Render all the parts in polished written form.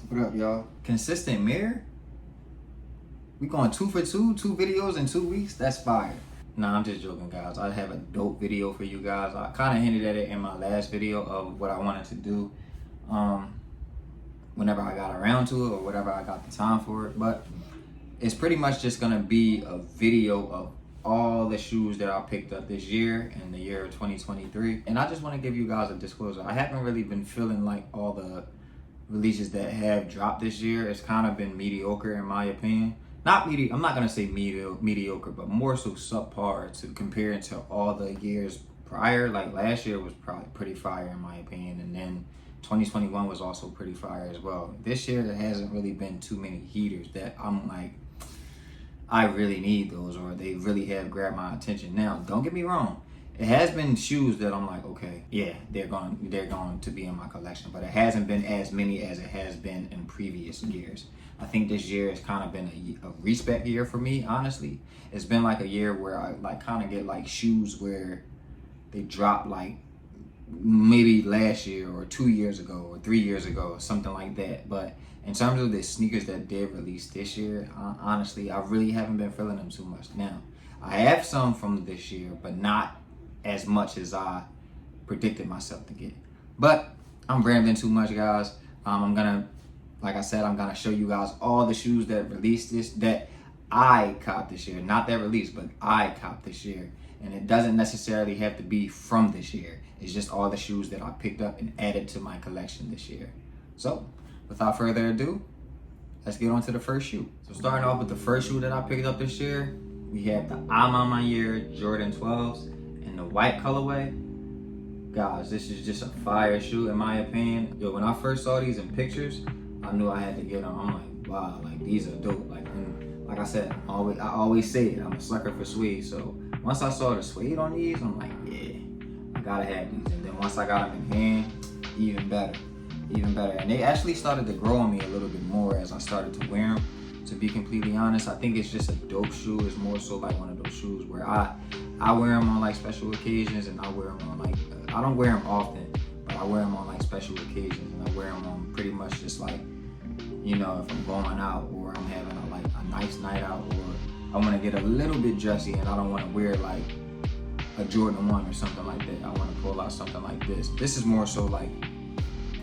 What up, y'all? Consistent mirror? We going 2 for 2, 2 videos in 2 weeks? That's fire. Nah, I'm just joking, guys. I have a dope video for you guys. I kind of hinted at it in my last video of what I wanted to do whenever I got around to it or whatever I got the time for it. But it's pretty much just going to be a video of all the shoes that I picked up this year in the year of 2023. And I just want to give you guys a disclosure. I haven't really been feeling like all the releases that have dropped this year. It's kind of been mediocre in my opinion. I'm not gonna say mediocre, but more so subpar to comparing to all the years prior. Like last year was probably pretty fire in my opinion, and then 2021 was also pretty fire as well. This year there hasn't really been too many heaters that I'm like, I really need those, or they really have grabbed my attention. Now, don't get me wrong. It has been shoes that I'm like, okay, yeah, they're going to be in my collection, but it hasn't been as many as it has been in previous years. I think this year has kind of been a respect year for me, honestly. It's been like a year where I like kind of get like shoes where they drop like maybe last year or 2 years ago or 3 years ago or something like that. But in terms of the sneakers that did release this year, honestly, I really haven't been feeling them too much. Now, I have some from this year, but not as much as I predicted myself to get. But I'm rambling too much, guys. Like I said, I'm gonna show you guys all the shoes that released that I copped this year. Not that released, but I copped this year. And it doesn't necessarily have to be from this year. It's just all the shoes that I picked up and added to my collection this year. So, without further ado, let's get on to the first shoe. So starting off with the first shoe that I picked up this year, we have the I'm on my year Jordan 12s in the white colorway. Guys, this is just a fire shoe in my opinion. Yo, when I first saw these in pictures, I knew I had to get them. I'm like, wow, like these are dope. Like I said, I always say it, I'm a sucker for suede. So once I saw the suede on these, I'm like, yeah, I gotta have these. And then once I got them in hand, even better. And they actually started to grow on me a little bit more as I started to wear them. To be completely honest, I think it's just a dope shoe. It's more so like one of those shoes where I wear them on like special occasions, and I wear them on like, I don't wear them often, but I wear them on like special occasions, and I wear them on pretty much just like, you know, if I'm going out or I'm having a nice night out, or I want to get a little bit dressy and I don't want to wear like a Jordan 1 or something like that. I want to pull out something like this. This is more so like,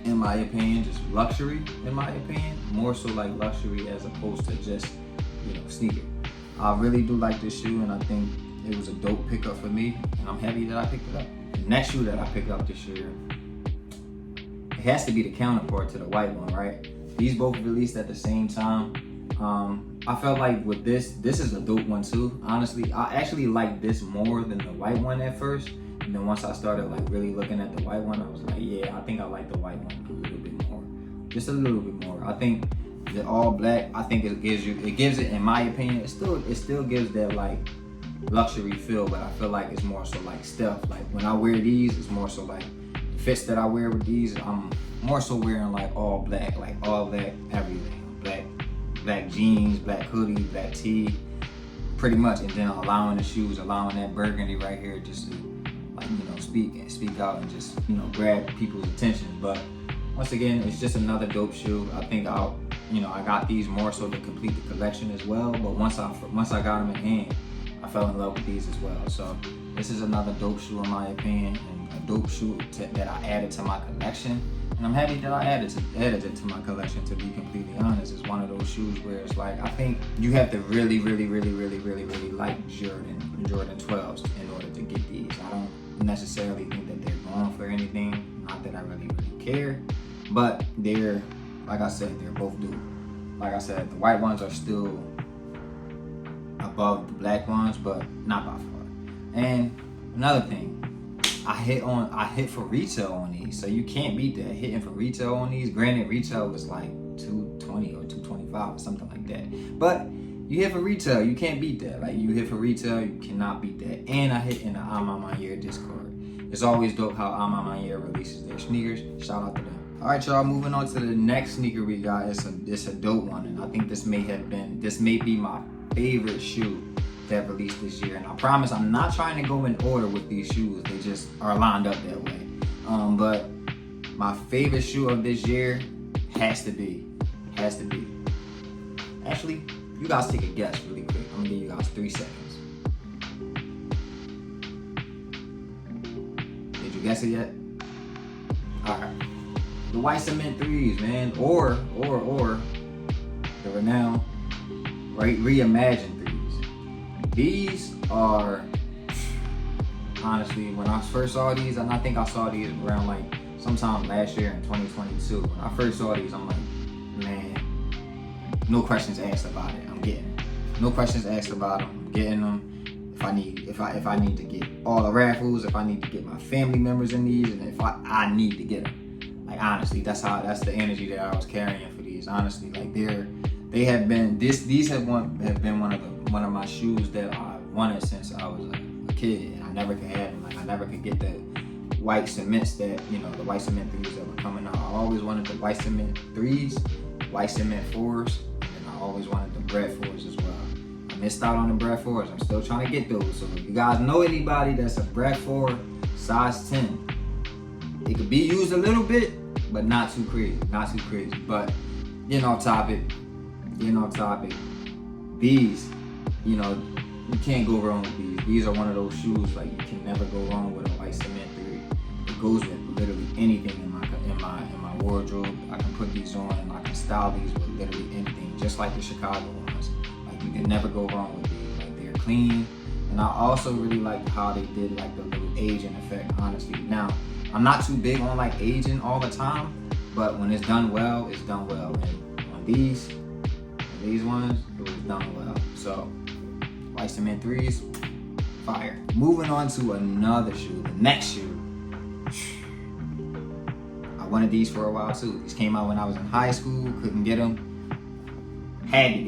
in my opinion, just luxury, in my opinion. More so like luxury as opposed to just, you know, sneaker. I really do like this shoe, and I think it was a dope pickup for me, and I'm happy that I picked it up. The next shoe that I picked up this year, it has to be the counterpart to the white one, right? These both released at the same time. I felt like with this is a dope one too. Honestly, I actually like this more than the white one at first. And then once I started like really looking at the white one, I was like, yeah, I think I like the white one a little bit more. Just a little bit more. I think the all black, I think it gives it, in my opinion, it still gives that like luxury feel, but I feel like it's more so like stealth. Like when I wear these, it's more so like the fits that I wear with these, I'm more so wearing like all black everything. Black jeans, black hoodie, black tee, pretty much, and then allowing that burgundy right here just to like, you know, speak out and just, you know, grab people's attention. But once again, it's just another dope shoe. I think I got these more so to complete the collection as well. But once I got them in hand, I fell in love with these as well. So this is another dope shoe in my opinion, and a dope shoe that I added to my collection. And I'm happy that I added it to my collection, to be completely honest. It's one of those shoes where it's like, I think you have to really like Jordan 12s in order to get these. I don't necessarily think that they're going for anything. Not that I really care. But they're, like I said, they're both dope. Like I said, the white ones are still above the black ones, but not by far. And another thing, I hit for retail on these, so you can't beat that. Hitting for retail on these, granted retail was like $220 or $225 or something like that, but you hit for retail, you can't beat that. Like you hit for retail, you cannot beat that. And I hit in the I'm on my year Discord. It's always dope how I'm on my year releases their sneakers. Shout out to them. All right, y'all, moving on to the next sneaker we got. It's a dope one, and I think this may be my favorite shoe that released this year. And I promise I'm not trying to go in order with these shoes. They just are lined up that way. But my favorite shoe of this year has to be Has to be. Actually, you guys take a guess really quick. I'm gonna give you guys 3 seconds. Did you guess it yet? Alright. The white cement 3s, man. Or the renowned reimagined 3s. These are, honestly, when I first saw these, and I think I saw these around like sometime last year in 2022. When I first saw these, I'm like, man, no questions asked about it. I'm getting it. No questions asked about them. I'm getting them. If I need to get all the raffles, if I need to get my family members in these, and if I need to get them. Like honestly, that's the energy that I was carrying for these. Honestly, like these have been one of my shoes that I wanted since I was a kid, and I never could have them. Like I never could get the white cements that, you know, the white cement 3s that were coming out. I always wanted the white cement 3s, white cement 4s, and I always wanted the bread 4s as well. I missed out on the bread 4s. I'm still trying to get those. So if you guys know anybody that's a bread 4 size 10, it could be used a little bit, but not too crazy. But getting off topic. These, you know, you can't go wrong with these. These are one of those shoes like you can never go wrong with a white cement 3. It goes with literally anything in my wardrobe. I can put these on and I can style these with literally anything, just like the Chicago ones. Like you can never go wrong with these. Like they're clean, and I also really like how they did like the little aging effect. Honestly, now I'm not too big on like aging all the time, but when it's done well, it's done well. And on these ones, it was done well. So white cement 3s, fire. Moving on to another shoe, the next shoe. I wanted these for a while too. These came out when I was in high school, couldn't get them. Had to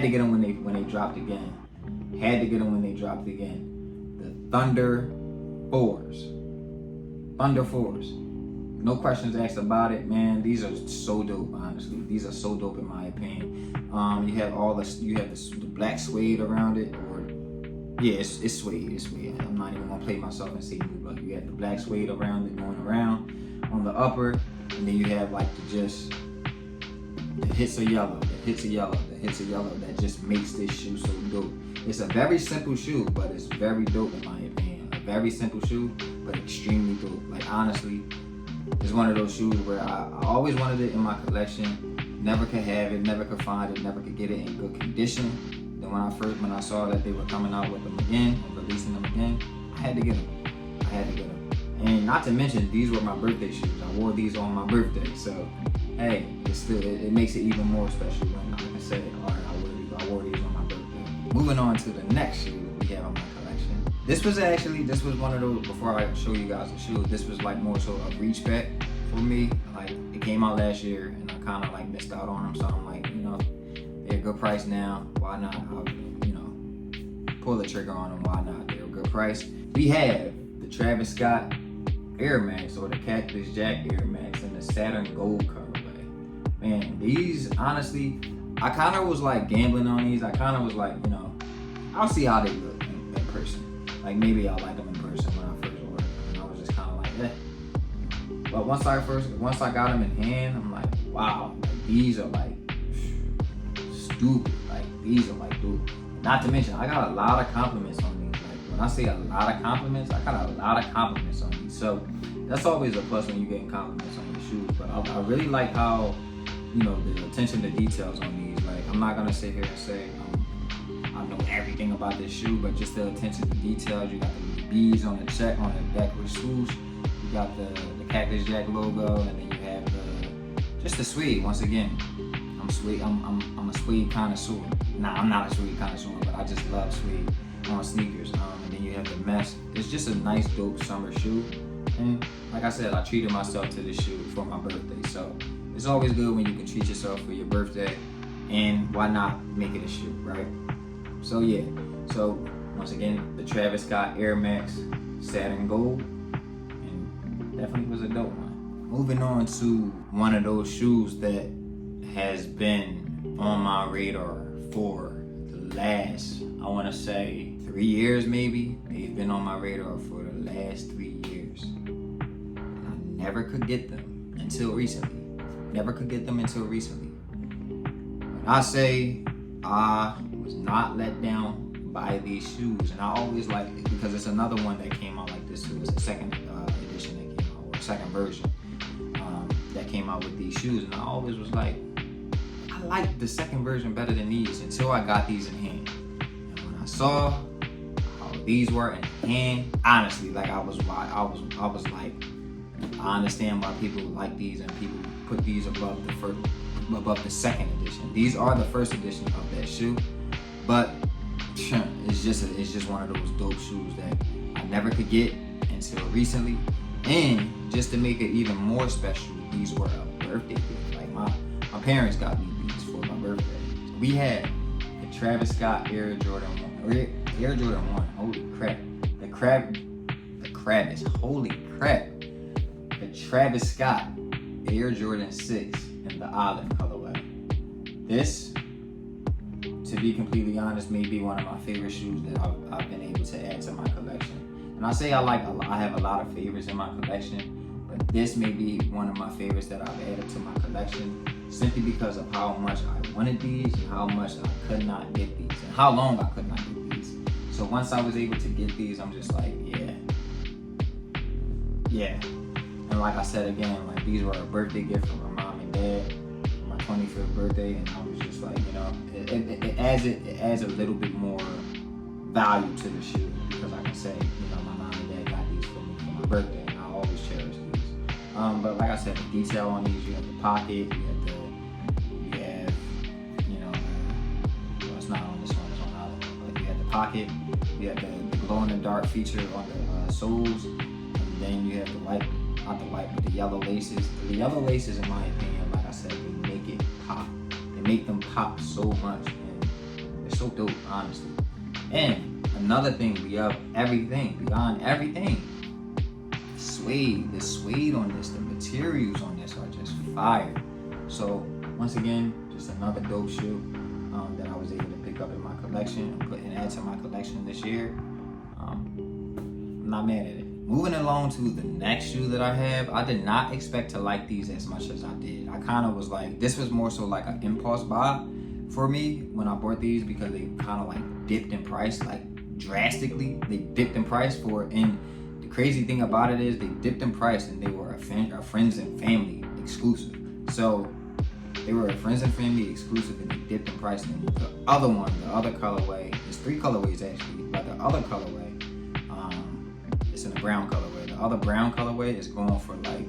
get them when they dropped again. The Thunder 4s. No questions asked about it, man. These are so dope, honestly. These are so dope in my opinion. You have the black suede around it, or yeah, it's suede. I'm not even gonna play myself and say blue, but you have the black suede around it going around on the upper, and then you have like the hits of yellow that just makes this shoe so dope. It's a very simple shoe, but it's very dope in my opinion. A very simple shoe, but extremely dope. Like honestly, it's one of those shoes where I always wanted it in my collection. Never could have it, never could find it, never could get it in good condition. Then when I saw that they were coming out with them again, and releasing them again, I had to get them. And not to mention, these were my birthday shoes. I wore these on my birthday, so hey, it makes it even more special when I can say, all right, I wore these on my birthday. Moving on to the next shoe that we have in my collection. This was one of those, before I show you guys the shoe, this was like more so a reach back for me. Like it came out last year and I kind of like missed out on them, so I'm like, you know, they're a good price now, why not, pull the trigger on them, why not, they're a good price. We have the Travis Scott Air Max, or the Cactus Jack Air Max, and the Saturn Gold colorway. Man, these, honestly, I kind of was like gambling on these. I kind of was like, you know, I'll see how they look in person. Like maybe I'll like them in person when I first ordered them, and I was just kind of like, eh. But once I got them in hand, I'm like, wow, like, these are like stupid. Like these are like dude. Not to mention, I got a lot of compliments on these. Like when I say a lot of compliments, I got a lot of compliments on these. So that's always a plus when you're getting compliments on your shoes. But I really like how, you know, the attention to details on these. Like I'm not gonna sit here and say I know everything about this shoe, but just the attention to details. You got the beads on the check, on the back with swoosh. You got the Cactus Jack logo, and then you have just the suede. Once again, I'm a suede connoisseur. Nah, I'm not a suede connoisseur, but I just love suede on sneakers. And then you have the mesh. It's just a nice, dope summer shoe. And like I said, I treated myself to this shoe for my birthday. So it's always good when you can treat yourself for your birthday. And why not make it a shoe, right? So yeah. So once again, the Travis Scott Air Max Saturn Gold. And definitely was a dope one. Moving on to one of those shoes that has been on my radar for the last, I want to say 3 years maybe. They've been on my radar for the last 3 years. And I never could get them until recently. I say I was not let down by these shoes, and I always like it because it's another one that came out like this too. It's a second edition that came out, or second version that came out with these shoes, and I always was like, I like the second version better than these until I got these in hand. And when I saw how these were in hand, honestly, like I was like, I understand why people like these and people put these above the second edition. These are the first edition of that shoe, but it's just one of those dope shoes that I never could get until recently. And just to make it even more special, these were a birthday gift. Like my parents got me these for my birthday. We had the Travis Scott Air Jordan 1. Holy crap. The Travis Scott Air Jordan 6 in the olive colorway. This, to be completely honest, may be one of my favorite shoes that I've been able to add to my collection. And I say I have a lot of favorites in my collection, but this may be one of my favorites that I've added to my collection simply because of how much I wanted these and how much I could not get these and how long I could not get these. So once I was able to get these, I'm just like, yeah. And like I said again, like these were a birthday gift from my mom and dad for my 25th birthday, and I was just like, it adds a little bit more value to the shoe because I can say, my mom and dad got these for me for my birthday, and I always cherish these. But like I said, the detail on these, you have the pocket, it's not on this one, it's on the other one, but you have the pocket, you have the glow-in-the-dark feature on the soles, and then you have the yellow laces. The yellow laces, in my opinion, like I said, they make it pop. They make them pop so much, and they're so dope, honestly. And another thing, beyond everything, the suede on this, the materials on this are just fire. So once again, just another dope shoe that I was able to pick up in my collection and add to my collection this year. I'm not mad at it. Moving along to the next shoe that I have, I did not expect to like these as much as I did. I kind of was like, this was more so like an impulse buy for me when I bought these because they kind of like dipped in price, like drastically. They dipped in price for it. And the crazy thing about it is they dipped in price and they were a friends and family exclusive. So they were a friends and family exclusive and they dipped in price. And the other colorway, there's 3 colorways actually, but the other colorway, it's in the brown colorway. The other brown colorway is going for like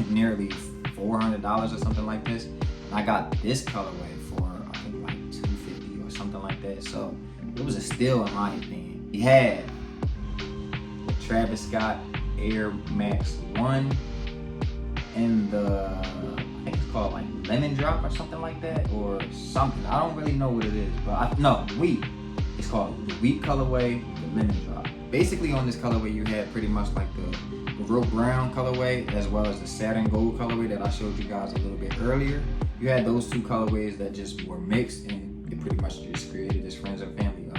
nearly $400 or something like this. And I got this colorway for I think like $250 or something like that. So it was a steal in my opinion. We had the Travis Scott Air Max 1 and the, I think it's called like Lemon Drop or something like that, or something. I don't really know what it is, but Wheat. It's called the Wheat colorway, the Lemon Drop. Basically on this colorway you had pretty much like the Rope Brown colorway as well as the Satin Gold colorway that I showed you guys a little bit earlier. You had those 2 colorways that just were mixed and it pretty much just created this friends and family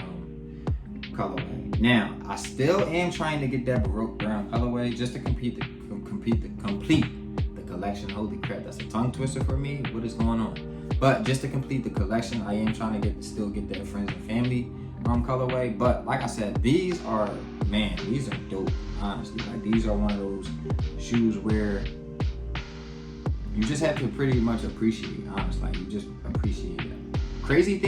colorway. Now I still am trying to get that Rope Brown colorway just to complete the collection. Holy crap, that's a tongue twister for me. What is going on? But just to complete the collection, I am trying to still get that friends and family colorway. But like I said, these are dope, honestly. Like these are one of those shoes where you just have to pretty much appreciate, honestly. Like you just appreciate it. Crazy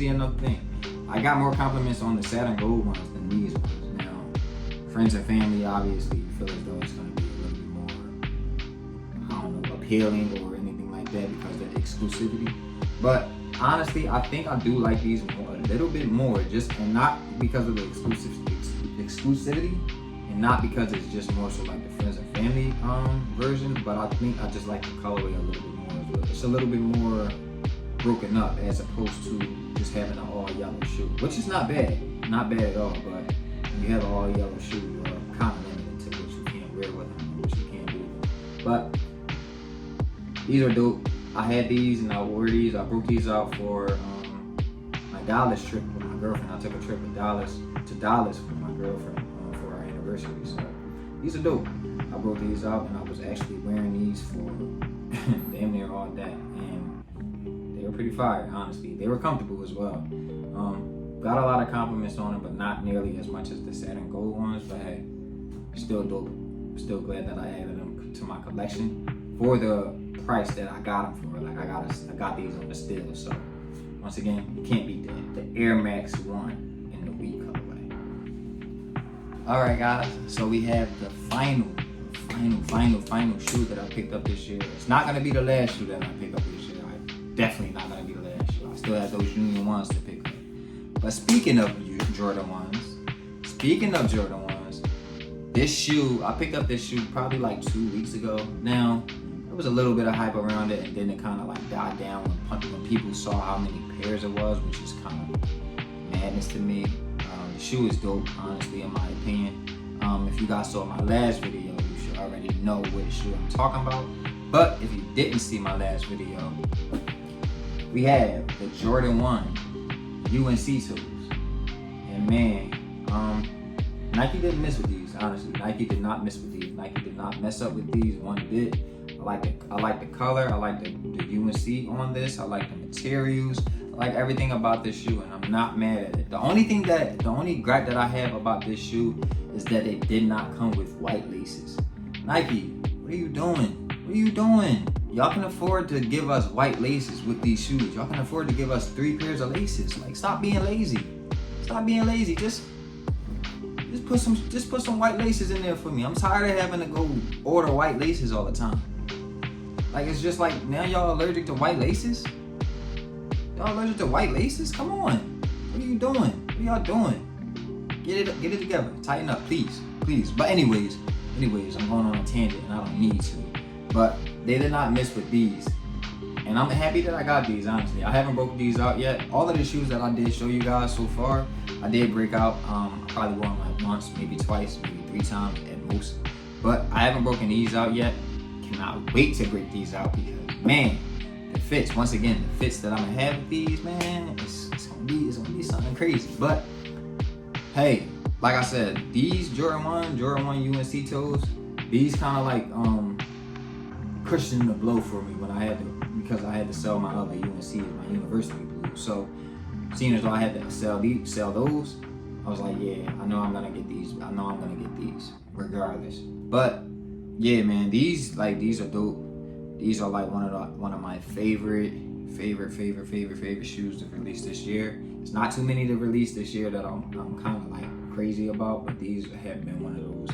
enough thing, I got more compliments on the Satin Gold ones than these ones. Now friends and family, obviously you feel as though it's going to be a little bit more, I don't know, appealing or anything like that because of the exclusivity. But honestly, I think I do like these a little bit more, and not because of the exclusivity, and not because it's just more so like the friends and family version, but I think I just like the colorway a little bit more. It's a little bit more broken up as opposed to just having an all yellow shoe, which is not bad at all. But when you have an all yellow shoe, you're kind of limited to what you can wear with them and what you can't do with them. But these are dope. I had these and I wore these. I broke these out for my Dallas trip with my girlfriend. I took a trip to Dallas with my girlfriend for our anniversary. So these are dope. I broke these out and I was actually wearing these for damn near all day. And they were pretty fire, honestly. They were comfortable as well. Got a lot of compliments on them, but not nearly as much as the satin gold ones. But hey, still dope. Still glad that I added them to my collection for the price that I got them for. Like I got these on the steal. So once again, you can't beat that. The Air Max 1 in the wheat colorway. All right, guys. So we have the final shoe that I picked up this year. It's not gonna be the last shoe that I picked up this year. Definitely not gonna be the last shoe. I still have those Union 1s to pick up. But speaking of Jordan 1s, this shoe, I picked up this shoe probably like 2 weeks ago. Now, there was a little bit of hype around it, and then it kind of like died down when people saw how many pairs it was, which is kind of madness to me. The shoe is dope, honestly, in my opinion. If you guys saw my last video, you should already know which shoe I'm talking about. But if you didn't see my last video, we have the Jordan 1 UNC toes. And man, Nike didn't miss with these, honestly. Nike did not miss with these. Nike did not mess up with these one bit. I like the color. I like the UNC on this. I like the materials. I like everything about this shoe, and I'm not mad at it. The only gripe that I have about this shoe is that it did not come with white laces. Nike, what are you doing? What are you doing? Y'all can afford to give us white laces with these shoes. Y'all can afford to give us 3 pairs of laces. Like, stop being lazy. Stop being lazy. Just put some white laces in there for me. I'm tired of having to go order white laces all the time. Like, it's just like, now y'all allergic to white laces? Y'all allergic to white laces? Come on. What are you doing? What are y'all doing? Get it together. Tighten up, please. But anyways, I'm going on a tangent and I don't need to. But they did not miss with these. And I'm happy that I got these, honestly. I haven't broken these out yet. All of the shoes that I did show you guys so far, I did break out. I probably wore them like once, maybe twice, maybe 3 times at most. But I haven't broken these out yet. Cannot wait to break these out because, man, the fits, once again, the fits that I'm gonna have with these, man, it's gonna be something crazy. But hey, like I said, these Jordan 1 UNC toes, these kind of like cushioned the blow for me because I had to sell my other UNCs, my university blues. So seeing as though I had to sell those, I was like, yeah, I know I'm gonna get these regardless. But yeah, man, these are dope. These are like one of my favorite shoes to release this year. It's not too many to release this year that I'm kind of like crazy about, but these have been one of those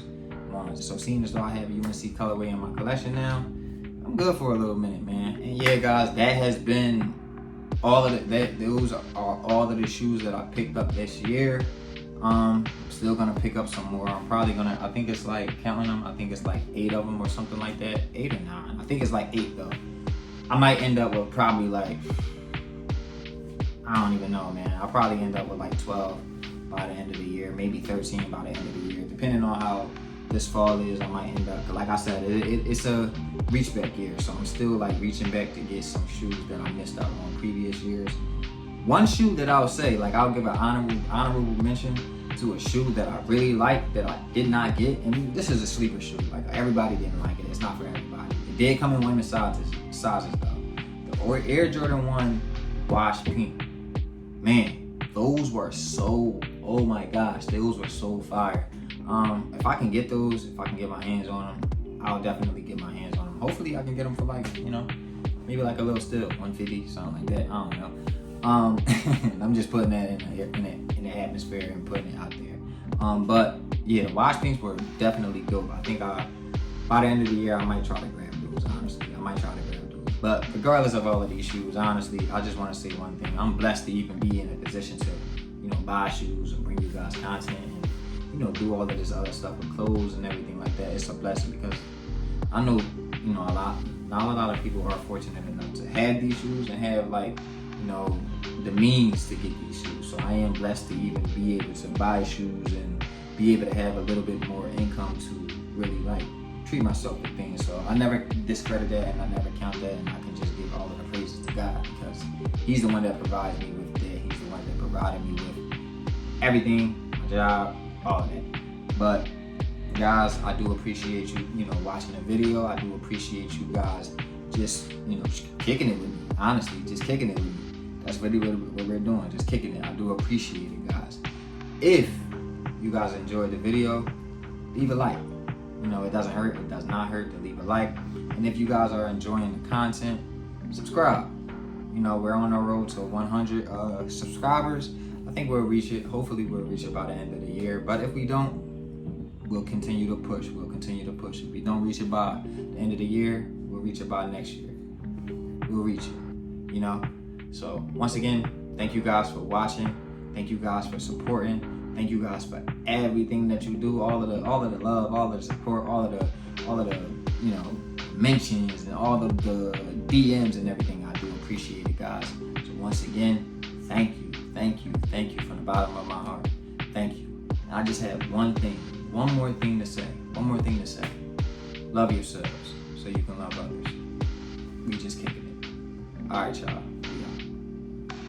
ones. So seeing as though I have a UNC colorway in my collection now, I'm good for a little minute, man. And yeah, guys, that has been those are all of the shoes that I picked up this year. I'm still gonna pick up some more. I'm probably gonna, I think it's like, counting them, I think it's like 8 of them or something like that. 8 or 9, I think it's like 8 though. I might end up with probably like, I don't even know, man. I'll probably end up with like 12 by the end of the year, maybe 13 by the end of the year. Depending on how this fall is, I might end up, like I said, it's a reach back year. So I'm still like reaching back to get some shoes that I missed out on previous years. One shoe that I'll say, like I'll give an honorable mention to a shoe that I really like that I did not get, and this is a sleeper shoe. Like everybody didn't like it. It's not for everybody. It did come in women's sizes though. The Air Jordan 1 Wash Pink. Man, those were so, oh my gosh, those were so fire. If I can get those, if I can get my hands on them, I'll definitely get my hands on them. Hopefully I can get them for like, maybe like a little steal, 150, something like that. I don't know. I'm just putting that in the atmosphere and putting it out there. But yeah, the Wash Pinks were definitely dope. I think by the end of the year, I might try to grab those, honestly. But regardless of all of these shoes, honestly, I just want to say one thing. I'm blessed to even be in a position to, buy shoes and bring you guys content and, do all of this other stuff with clothes and everything like that. It's a blessing because I know, not a lot of people are fortunate enough to have these shoes and have like, the means to get these shoes. So I am blessed to even be able to buy shoes and be able to have a little bit more income to really like treat myself with things. So I never discredit that and I never count that, and I can just give all of the praises to God because He's the one that provides me with that. He's the one that provided me with everything, my job, all of that. But guys, I do appreciate you, watching the video. I do appreciate you guys just, you know, kicking it with me. Honestly, just kicking it with me. That's really what we're doing, just kicking it. I do appreciate it, guys. If you guys enjoyed the video, leave a like. You know, it doesn't hurt. It does not hurt to leave a like. And if you guys are enjoying the content, subscribe. You know, we're on the road to 100 subscribers. I think we'll reach it. Hopefully we'll reach it by the end of the year. But if we don't, we'll continue to push. We'll continue to push. If we don't reach it by the end of the year, we'll reach it by next year. We'll reach it, you know? So once again, thank you guys for watching. Thank you guys for supporting. Thank you guys for everything that you do. All of the love, all of the support, all of the you know, mentions and all of the DMs and everything. I do appreciate it, guys. So once again, thank you from the bottom of my heart. Thank you. And I just have one more thing to say. Love yourselves so you can love others. We just kicking it. All right, y'all.